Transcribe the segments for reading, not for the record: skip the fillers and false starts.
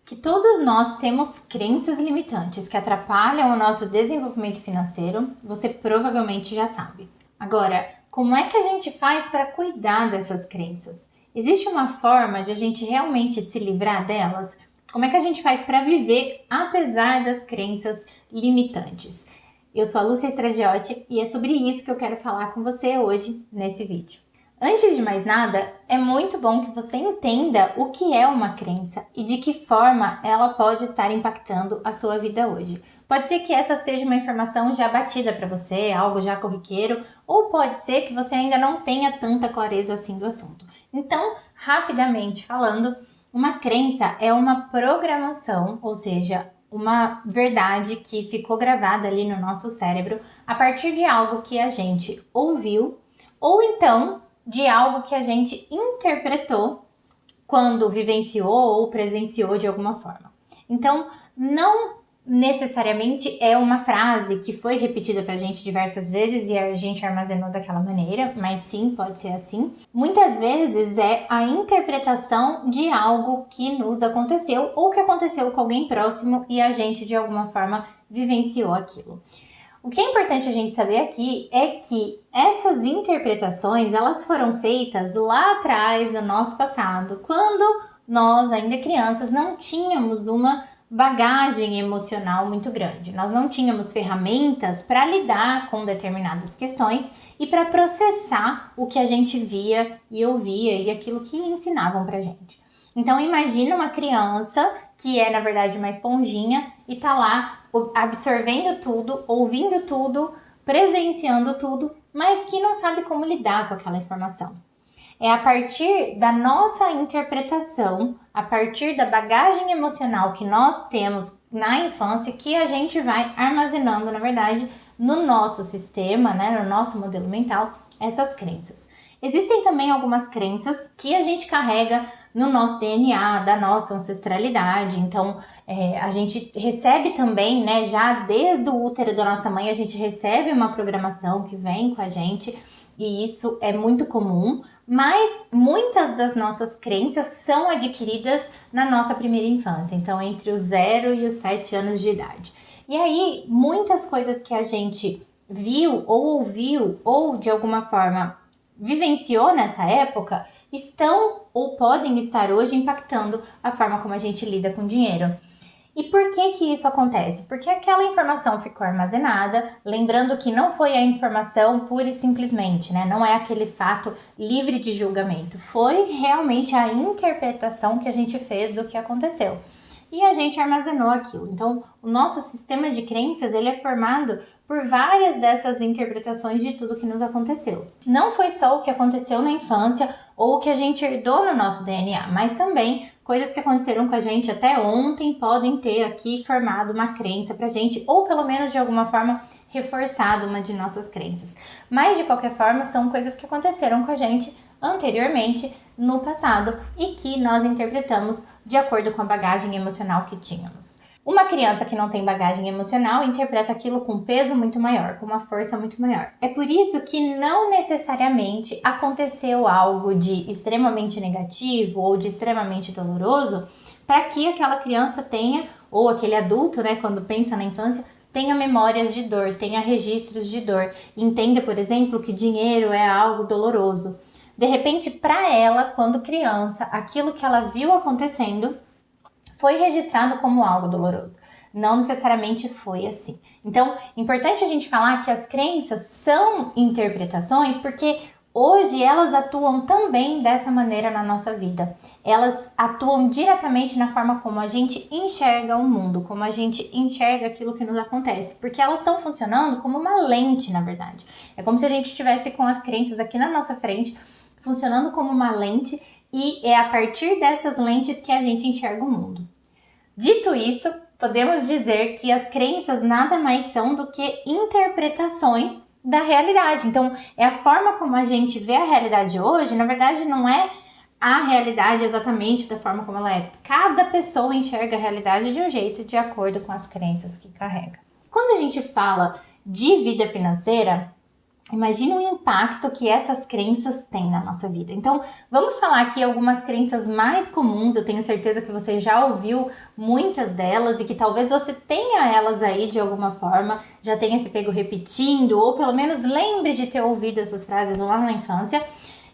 Que todos nós temos crenças limitantes que atrapalham o nosso desenvolvimento financeiro, você provavelmente já sabe. Agora, como é que a gente faz para cuidar dessas crenças? Existe uma forma de a gente realmente se livrar delas? Como é que a gente faz para viver apesar das crenças limitantes? Eu sou a Lúcia Stradiotti e é sobre isso que eu quero falar com você hoje nesse vídeo. Antes de mais nada, é muito bom que você entenda o que é uma crença e de que forma ela pode estar impactando a sua vida hoje. Pode ser que essa seja uma informação já batida para você, algo já corriqueiro, ou pode ser que você ainda não tenha tanta clareza assim do assunto. Então, rapidamente falando, uma crença é uma programação, ou seja, uma verdade que ficou gravada ali no nosso cérebro a partir de algo que a gente ouviu ou então de algo que a gente interpretou quando vivenciou ou presenciou de alguma forma. Então, não necessariamente é uma frase que foi repetida pra gente diversas vezes e a gente armazenou daquela maneira, mas sim, pode ser assim. Muitas vezes é a interpretação de algo que nos aconteceu ou que aconteceu com alguém próximo e a gente de alguma forma vivenciou aquilo. O que é importante a gente saber aqui é que essas interpretações, elas foram feitas lá atrás no nosso passado, quando nós, ainda crianças, não tínhamos uma bagagem emocional muito grande. Nós não tínhamos ferramentas para lidar com determinadas questões e para processar o que a gente via e ouvia e aquilo que ensinavam pra gente. Então imagina uma criança que é na verdade uma esponjinha e tá lá absorvendo tudo, ouvindo tudo, presenciando tudo, mas que não sabe como lidar com aquela informação. É a partir da nossa interpretação, a partir da bagagem emocional que nós temos na infância, que a gente vai armazenando, na verdade, no nosso sistema, né, no nosso modelo mental, essas crenças. Existem também algumas crenças que a gente carrega no nosso DNA, da nossa ancestralidade. Então, a gente recebe também, né, já desde o útero da nossa mãe, a gente recebe uma programação que vem com a gente, e isso é muito comum, mas muitas das nossas crenças são adquiridas na nossa primeira infância, então entre os 0 e os 7 anos de idade. E aí, muitas coisas que a gente viu ou ouviu ou de alguma forma vivenciou nessa época estão ou podem estar hoje impactando a forma como a gente lida com dinheiro. E por que isso acontece? Porque aquela informação ficou armazenada, lembrando que não foi a informação pura e simplesmente, né? Não é aquele fato livre de julgamento. Foi realmente a interpretação que a gente fez do que aconteceu. E a gente armazenou aquilo. Então, o nosso sistema de crenças, ele é formado por várias dessas interpretações de tudo que nos aconteceu. Não foi só o que aconteceu na infância ou o que a gente herdou no nosso DNA, mas também coisas que aconteceram com a gente até ontem podem ter aqui formado uma crença pra gente, ou pelo menos de alguma forma reforçado uma de nossas crenças. Mas de qualquer forma, são coisas que aconteceram com a gente anteriormente no passado e que nós interpretamos de acordo com a bagagem emocional que tínhamos. Uma criança que não tem bagagem emocional interpreta aquilo com peso muito maior, com uma força muito maior. É por isso que não necessariamente aconteceu algo de extremamente negativo ou de extremamente doloroso para que aquela criança tenha, ou aquele adulto, né, quando pensa na infância, tenha memórias de dor, tenha registros de dor. Entenda, por exemplo, que dinheiro é algo doloroso. De repente, para ela, quando criança, aquilo que ela viu acontecendo foi registrado como algo doloroso. Não necessariamente foi assim. Então, é importante a gente falar que as crenças são interpretações porque hoje elas atuam também dessa maneira na nossa vida. Elas atuam diretamente na forma como a gente enxerga o mundo, como a gente enxerga aquilo que nos acontece, porque elas estão funcionando como uma lente, na verdade. É como se a gente estivesse com as crenças aqui na nossa frente, funcionando como uma lente, e é a partir dessas lentes que a gente enxerga o mundo. Dito isso, podemos dizer que as crenças nada mais são do que interpretações da realidade. Então, é a forma como a gente vê a realidade hoje, na verdade não é a realidade exatamente da forma como ela é. Cada pessoa enxerga a realidade de um jeito de acordo com as crenças que carrega. Quando a gente fala de vida financeira, Imagina o impacto que essas crenças têm na nossa vida. Então, vamos falar aqui algumas crenças mais comuns. Eu tenho certeza que você já ouviu muitas delas e que talvez você tenha elas aí de alguma forma, já tenha se pego repetindo, ou pelo menos lembre de ter ouvido essas frases lá na infância.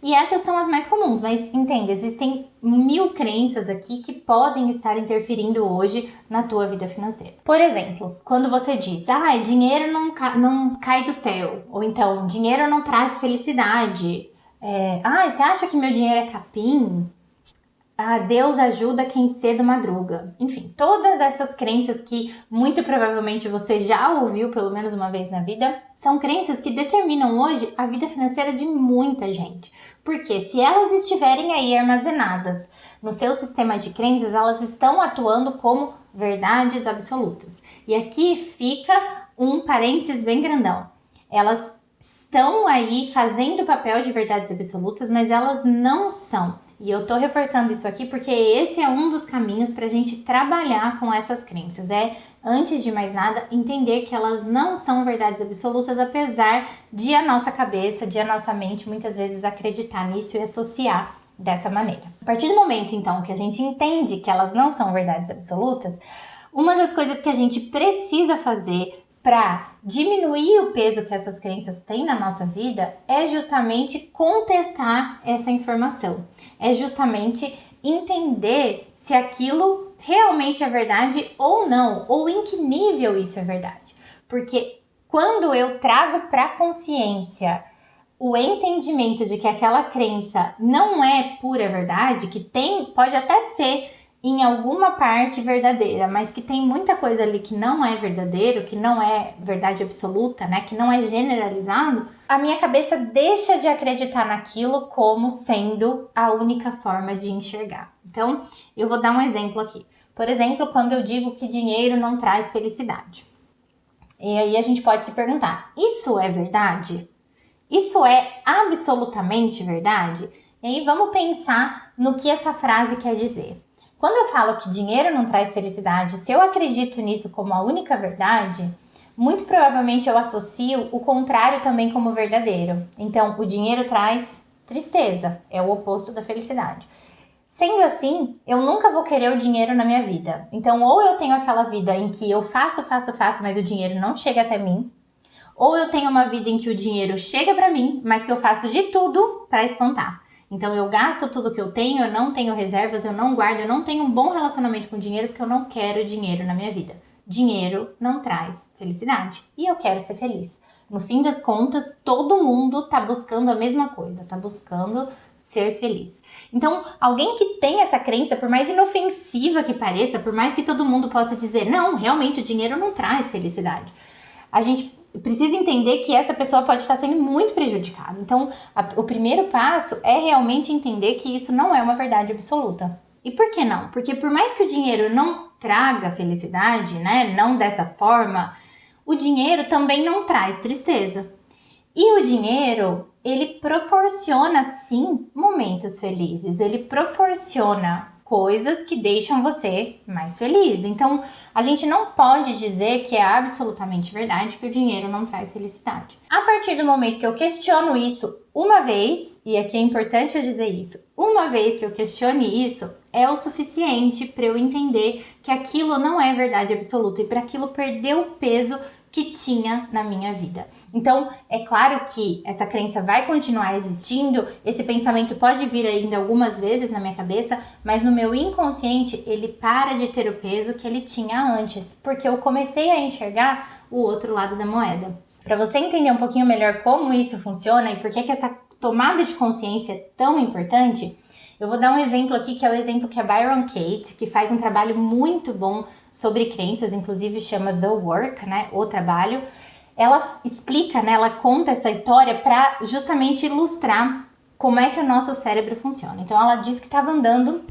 E essas são as mais comuns, mas entenda, existem 1000 crenças aqui que podem estar interferindo hoje na tua vida financeira. Por exemplo, quando você diz, dinheiro não cai do céu, ou então, dinheiro não traz felicidade, você acha que meu dinheiro é capim? Deus ajuda quem cedo madruga. Enfim, todas essas crenças que muito provavelmente você já ouviu pelo menos uma vez na vida, são crenças que determinam hoje a vida financeira de muita gente. Porque se elas estiverem aí armazenadas no seu sistema de crenças, elas estão atuando como verdades absolutas. E aqui fica um parênteses bem grandão. Elas estão aí fazendo o papel de verdades absolutas, mas elas não são. E eu tô reforçando isso aqui porque esse é um dos caminhos para a gente trabalhar com essas crenças. Antes de mais nada, entender que elas não são verdades absolutas, apesar de a nossa cabeça, de a nossa mente, muitas vezes acreditar nisso e associar dessa maneira. A partir do momento, então, que a gente entende que elas não são verdades absolutas, uma das coisas que a gente precisa fazer para diminuir o peso que essas crenças têm na nossa vida é justamente contestar essa informação. É justamente entender se aquilo realmente é verdade ou não, ou em que nível isso é verdade. Porque quando eu trago para a consciência o entendimento de que aquela crença não é pura verdade, que pode até ser em alguma parte verdadeira, mas que tem muita coisa ali que não é verdadeiro, que não é verdade absoluta, né, que não é generalizado, a minha cabeça deixa de acreditar naquilo como sendo a única forma de enxergar. Então, eu vou dar um exemplo aqui. Por exemplo, quando eu digo que dinheiro não traz felicidade. E aí a gente pode se perguntar, isso é verdade? Isso é absolutamente verdade? E aí vamos pensar no que essa frase quer dizer. Quando eu falo que dinheiro não traz felicidade, se eu acredito nisso como a única verdade, muito provavelmente eu associo o contrário também como verdadeiro. Então, o dinheiro traz tristeza, é o oposto da felicidade. Sendo assim, eu nunca vou querer o dinheiro na minha vida. Então, ou eu tenho aquela vida em que eu faço, mas o dinheiro não chega até mim, ou eu tenho uma vida em que o dinheiro chega para mim, mas que eu faço de tudo para espantar. Então eu gasto tudo que eu tenho, eu não tenho reservas, eu não guardo, eu não tenho um bom relacionamento com o dinheiro porque eu não quero dinheiro na minha vida. Dinheiro não traz felicidade e eu quero ser feliz. No fim das contas, todo mundo tá buscando a mesma coisa, tá buscando ser feliz. Então, alguém que tem essa crença, por mais inofensiva que pareça, por mais que todo mundo possa dizer, não, realmente o dinheiro não traz felicidade, a gente precisa entender que essa pessoa pode estar sendo muito prejudicada. Então, o primeiro passo é realmente entender que isso não é uma verdade absoluta. E por que não? Porque por mais que o dinheiro não traga felicidade, né, não dessa forma, o dinheiro também não traz tristeza. E o dinheiro, ele proporciona, sim, momentos felizes. Ele proporciona coisas que deixam você mais feliz. Então, a gente não pode dizer que é absolutamente verdade que o dinheiro não traz felicidade. A partir do momento que eu questiono isso uma vez, e aqui é importante eu dizer isso, uma vez que eu questione isso, é o suficiente para eu entender que aquilo não é verdade absoluta e para aquilo perder o peso que tinha na minha vida. Então, é claro que essa crença vai continuar existindo, esse pensamento pode vir ainda algumas vezes na minha cabeça, mas no meu inconsciente ele para de ter o peso que ele tinha antes, porque eu comecei a enxergar o outro lado da moeda. Para você entender um pouquinho melhor como isso funciona e por que essa tomada de consciência é tão importante, eu vou dar um exemplo aqui que é o exemplo que a Byron Katie, que faz um trabalho muito bom sobre crenças, inclusive chama The Work, né, o trabalho. Ela explica, né, ela conta essa história para justamente ilustrar como é que o nosso cérebro funciona. Então ela diz que estava andando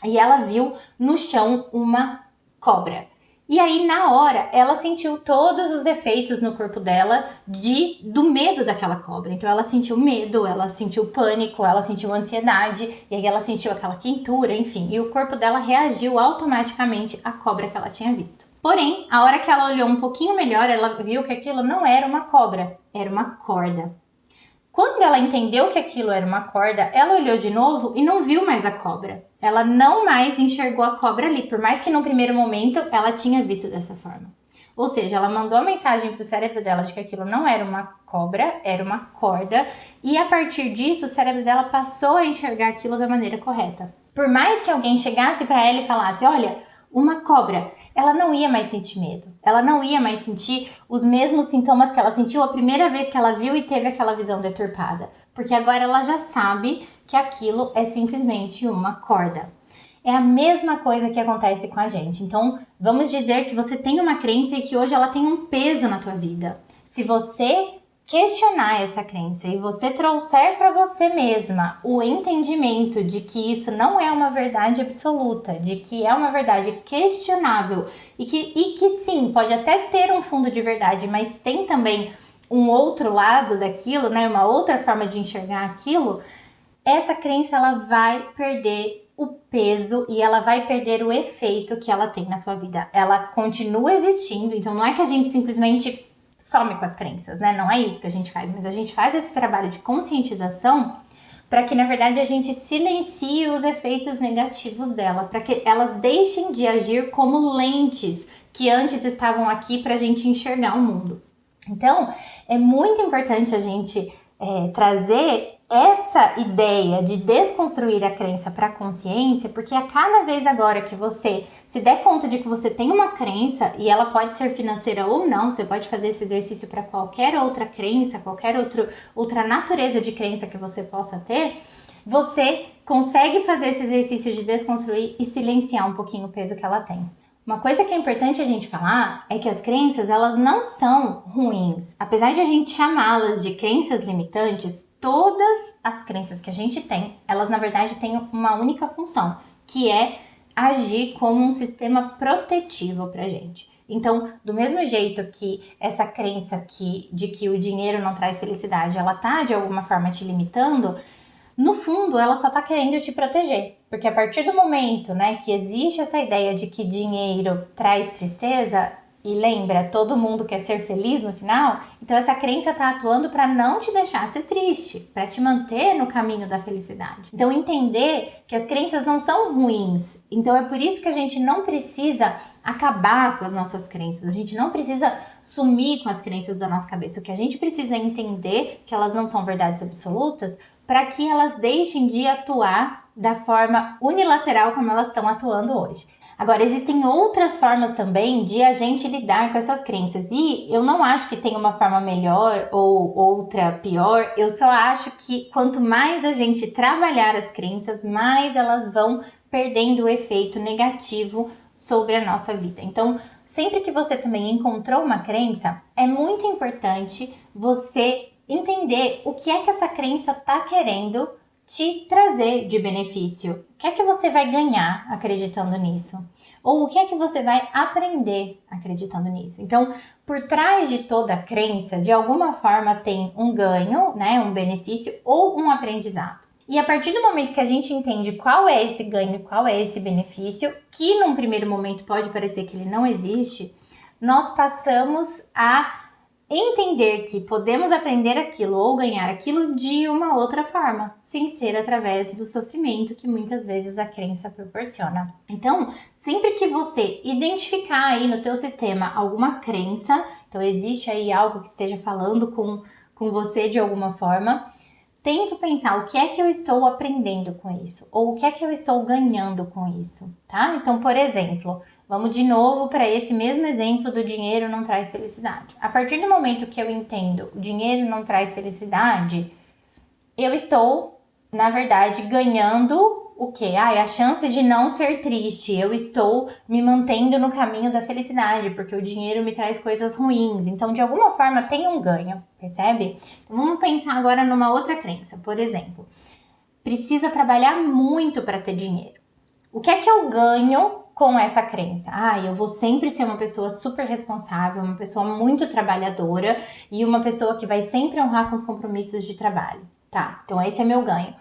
e ela viu no chão uma cobra. E aí, na hora, ela sentiu todos os efeitos no corpo dela do medo daquela cobra. Então, ela sentiu medo, ela sentiu pânico, ela sentiu ansiedade, e aí ela sentiu aquela quentura, enfim. E o corpo dela reagiu automaticamente à cobra que ela tinha visto. Porém, a hora que ela olhou um pouquinho melhor, ela viu que aquilo não era uma cobra, era uma corda. Quando ela entendeu que aquilo era uma corda, ela olhou de novo e não viu mais a cobra. Ela não mais enxergou a cobra ali, por mais que no primeiro momento ela tinha visto dessa forma. Ou seja, ela mandou a mensagem para o cérebro dela de que aquilo não era uma cobra, era uma corda, e a partir disso o cérebro dela passou a enxergar aquilo da maneira correta. Por mais que alguém chegasse para ela e falasse, olha, uma cobra, ela não ia mais sentir medo, ela não ia mais sentir os mesmos sintomas que ela sentiu a primeira vez que ela viu e teve aquela visão deturpada, porque agora ela já sabe que aquilo é simplesmente uma corda. É a mesma coisa que acontece com a gente. Então, vamos dizer que você tem uma crença e que hoje ela tem um peso na tua vida. Se você questionar essa crença e você trouxer para você mesma o entendimento de que isso não é uma verdade absoluta, de que é uma verdade questionável e que sim, pode até ter um fundo de verdade, mas tem também um outro lado daquilo, né? Uma outra forma de enxergar aquilo, essa crença ela vai perder o peso e ela vai perder o efeito que ela tem na sua vida. Ela continua existindo, então não é que a gente simplesmente some com as crenças, né? Não é isso que a gente faz, mas a gente faz esse trabalho de conscientização para que, na verdade, a gente silencie os efeitos negativos dela, para que elas deixem de agir como lentes que antes estavam aqui para a gente enxergar o mundo. Então, é muito importante a gente trazer essa ideia de desconstruir a crença para a consciência, porque a cada vez agora que você se der conta de que você tem uma crença, e ela pode ser financeira ou não, você pode fazer esse exercício para qualquer outra crença, qualquer outra natureza de crença que você possa ter, você consegue fazer esse exercício de desconstruir e silenciar um pouquinho o peso que ela tem. Uma coisa que é importante a gente falar é que as crenças, elas não são ruins. Apesar de a gente chamá-las de crenças limitantes, todas as crenças que a gente tem, elas na verdade têm uma única função, que é agir como um sistema protetivo pra gente. Então, do mesmo jeito que essa crença de que o dinheiro não traz felicidade, ela tá de alguma forma te limitando, no fundo, ela só tá querendo te proteger. Porque a partir do momento, né, que existe essa ideia de que dinheiro traz tristeza, e lembra, todo mundo quer ser feliz no final, então essa crença tá atuando para não te deixar ser triste, para te manter no caminho da felicidade. Então entender que as crenças não são ruins. Então é por isso que a gente não precisa acabar com as nossas crenças, a gente não precisa sumir com as crenças da nossa cabeça. O que a gente precisa é entender que elas não são verdades absolutas, para que elas deixem de atuar da forma unilateral como elas estão atuando hoje. Agora, existem outras formas também de a gente lidar com essas crenças, e eu não acho que tem uma forma melhor ou outra pior, eu só acho que quanto mais a gente trabalhar as crenças, mais elas vão perdendo o efeito negativo sobre a nossa vida. Então, sempre que você também encontrou uma crença, é muito importante você entender o que é que essa crença está querendo te trazer de benefício. O que é que você vai ganhar acreditando nisso? Ou o que é que você vai aprender acreditando nisso? Então, por trás de toda crença, de alguma forma tem um ganho, né, um benefício ou um aprendizado. E a partir do momento que a gente entende qual é esse ganho, qual é esse benefício, que num primeiro momento pode parecer que ele não existe, nós passamos a entender que podemos aprender aquilo ou ganhar aquilo de uma outra forma, sem ser através do sofrimento que muitas vezes a crença proporciona. Então, sempre que você identificar aí no teu sistema alguma crença, então existe aí algo que esteja falando com você de alguma forma, tente pensar o que é que eu estou aprendendo com isso, ou o que é que eu estou ganhando com isso, tá? Então, por exemplo, vamos de novo para esse mesmo exemplo do dinheiro não traz felicidade. A partir do momento que eu entendo o dinheiro não traz felicidade, eu estou, na verdade, ganhando o quê? A chance de não ser triste. Eu estou me mantendo no caminho da felicidade, porque o dinheiro me traz coisas ruins. Então, de alguma forma, tem um ganho, percebe? Então, vamos pensar agora numa outra crença. Por exemplo, precisa trabalhar muito para ter dinheiro. O que é que eu ganho com essa crença? Eu vou sempre ser uma pessoa super responsável, uma pessoa muito trabalhadora e uma pessoa que vai sempre honrar com os compromissos de trabalho. Tá, então esse é meu ganho.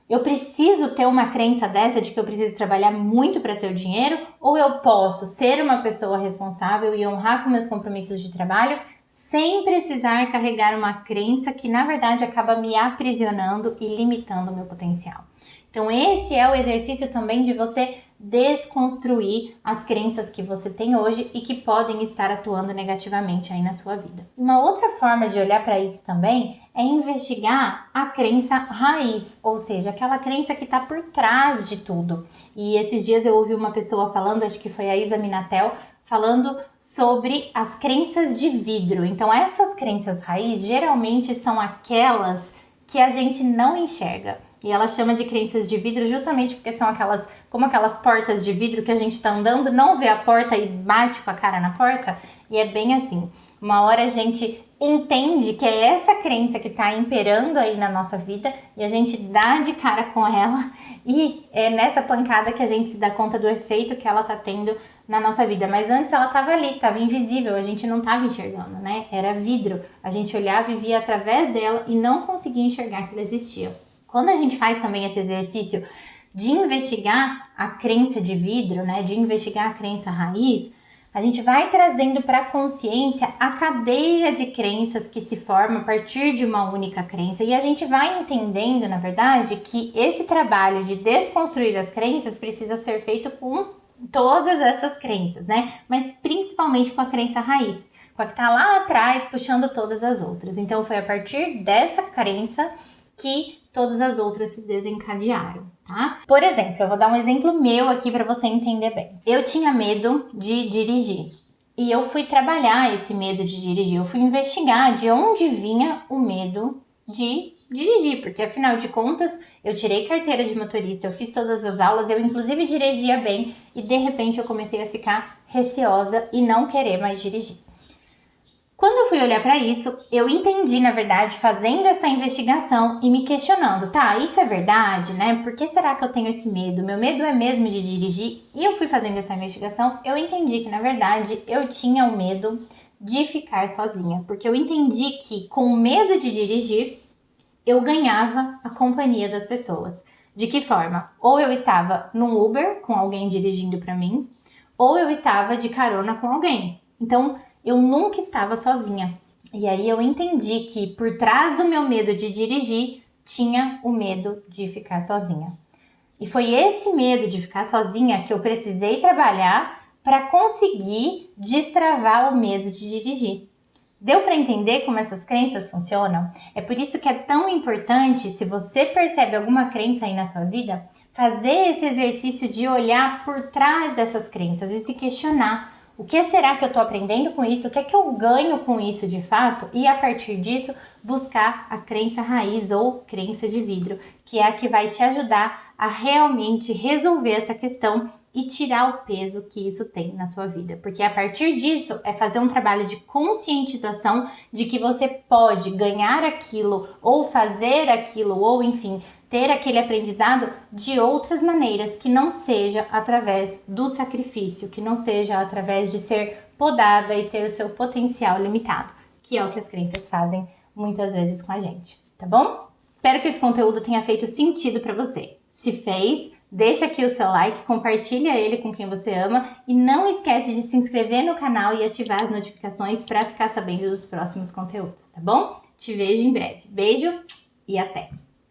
Eu preciso ter uma crença dessa de que eu preciso trabalhar muito para ter o dinheiro? Ou eu posso ser uma pessoa responsável e honrar com meus compromissos de trabalho sem precisar carregar uma crença que, na verdade, acaba me aprisionando e limitando o meu potencial? Então, esse é o exercício também de você desconstruir as crenças que você tem hoje e que podem estar atuando negativamente aí na sua vida. Uma outra forma de olhar para isso também é investigar a crença raiz, ou seja, aquela crença que está por trás de tudo. E esses dias eu ouvi uma pessoa falando, acho que foi a Isa Minatel, falando sobre as crenças de vidro. Então, essas crenças raiz geralmente são aquelas que a gente não enxerga. E ela chama de crenças de vidro justamente porque são como aquelas portas de vidro que a gente tá andando, não vê a porta e bate com a cara na porta. E é bem assim. Uma hora a gente entende que é essa crença que tá imperando aí na nossa vida e a gente dá de cara com ela e é nessa pancada que a gente se dá conta do efeito que ela tá tendo na nossa vida. Mas antes ela tava ali, tava invisível, a gente não tava enxergando, né? Era vidro. A gente olhava e via através dela e não conseguia enxergar que ela existia. Quando a gente faz também esse exercício de investigar a crença de vidro, né, de investigar a crença raiz, a gente vai trazendo para a consciência a cadeia de crenças que se forma a partir de uma única crença e a gente vai entendendo, na verdade, que esse trabalho de desconstruir as crenças precisa ser feito com todas essas crenças, né? Mas principalmente com a crença raiz, com a que está lá atrás puxando todas as outras. Então foi a partir dessa crença que todas as outras se desencadearam, tá? Por exemplo, eu vou dar um exemplo meu aqui para você entender bem. Eu tinha medo de dirigir e eu fui trabalhar esse medo de dirigir. Eu fui investigar de onde vinha o medo de dirigir, porque afinal de contas eu tirei carteira de motorista, eu fiz todas as aulas, eu inclusive dirigia bem e de repente eu comecei a ficar receosa e não querer mais dirigir. Quando eu fui olhar para isso, eu entendi, na verdade, fazendo essa investigação e me questionando, tá, isso é verdade, né? Por que será que eu tenho esse medo? Meu medo é mesmo de dirigir? E eu fui fazendo essa investigação, eu entendi que, na verdade, eu tinha o medo de ficar sozinha, porque eu entendi que, com o medo de dirigir, eu ganhava a companhia das pessoas. De que forma? Ou eu estava num Uber com alguém dirigindo para mim, ou eu estava de carona com alguém. Então, eu nunca estava sozinha. E aí eu entendi que por trás do meu medo de dirigir, tinha o medo de ficar sozinha. E foi esse medo de ficar sozinha que eu precisei trabalhar para conseguir destravar o medo de dirigir. Deu para entender como essas crenças funcionam? É por isso que é tão importante, se você percebe alguma crença aí na sua vida, fazer esse exercício de olhar por trás dessas crenças e se questionar. O que será que eu estou aprendendo com isso? O que é que eu ganho com isso de fato? E a partir disso, buscar a crença raiz ou crença de vidro, que é a que vai te ajudar a realmente resolver essa questão e tirar o peso que isso tem na sua vida. Porque a partir disso, é fazer um trabalho de conscientização de que você pode ganhar aquilo, ou fazer aquilo, ou enfim, ter aquele aprendizado de outras maneiras, que não seja através do sacrifício, que não seja através de ser podada e ter o seu potencial limitado, que é o que as crenças fazem muitas vezes com a gente, tá bom? Espero que esse conteúdo tenha feito sentido para você. Se fez, deixa aqui o seu like, compartilha ele com quem você ama e não esquece de se inscrever no canal e ativar as notificações para ficar sabendo dos próximos conteúdos, tá bom? Te vejo em breve. Beijo e até!